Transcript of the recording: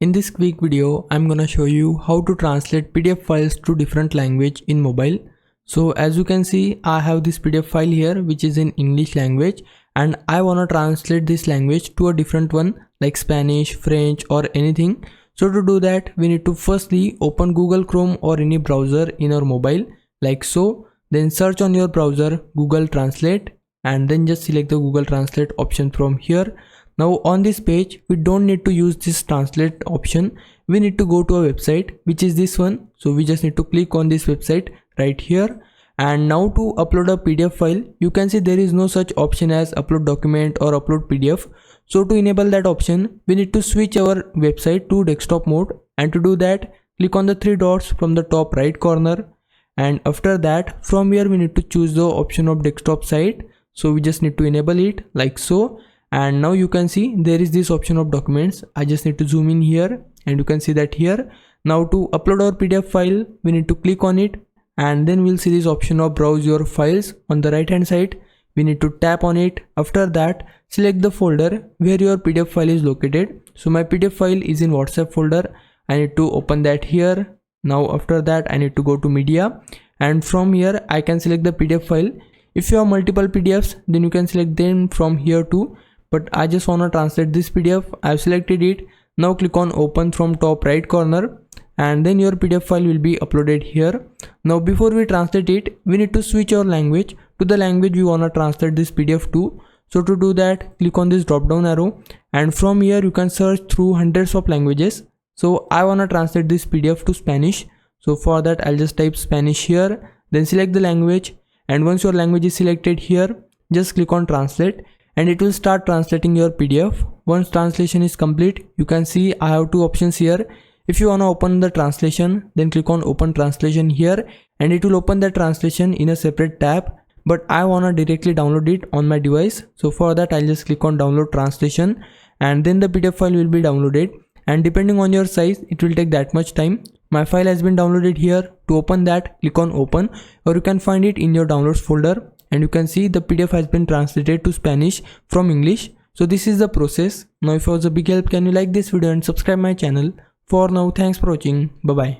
In this quick video, I'm gonna show you how to translate PDF files to different language in mobile. So as you can see, I have this PDF file here which is in English language, and I wanna translate this language to a different one like Spanish, French or anything. So to do that, we need to firstly open Google Chrome or any browser in our mobile like so. Then search on your browser Google Translate and then just select the Google Translate option from here. Now on this page, we don't need to use this translate option. We need to go to a website which is this one. So we just need to click on this website right here. And now to upload a PDF file, you can see there is no such option as upload document or upload PDF. So to enable that option, we need to switch our website to desktop mode. And to do that, click on the three dots from the top right corner. And after that, from here we need to choose the option of desktop site. So we just need to enable it like so. And now you can see there is this option of documents. I just need to zoom in here and you can see that here. Now to upload our PDF file, we need to click on it and then we'll see this option of browse your files on the right hand side. We need to tap on it. After that, select the folder where your PDF file is located. So my PDF file is in WhatsApp folder. I need to open that here. Now after that, I need to go to media and from here I can select the PDF file. If you have multiple PDFs, then you can select them from here too. But I just want to translate this PDF. I've selected it. Now click on open from top right corner and then your PDF file will be uploaded here. Now before we translate it, we need to switch our language to the language we want to translate this PDF to. So to do that, click on this drop down arrow and from here you can search through hundreds of languages. So I want to translate this PDF to Spanish. So for that, I'll just type Spanish here, then select the language, and once your language is selected here, just click on translate and it will start translating your PDF. Once translation is complete, you can see I have two options here. If you want to open the translation, then click on open translation here and it will open the translation in a separate tab. But I want to directly download it on my device. So for that, I'll just click on download translation and then the PDF file will be downloaded. And depending on your size, it will take that much time. My file has been downloaded here. To open that, click on open, or you can find it in your downloads folder. And you can see the PDF has been translated to Spanish from English. So this is the process. Now if it was a big help, can you like this video and subscribe my channel. For now, thanks for watching. Bye bye.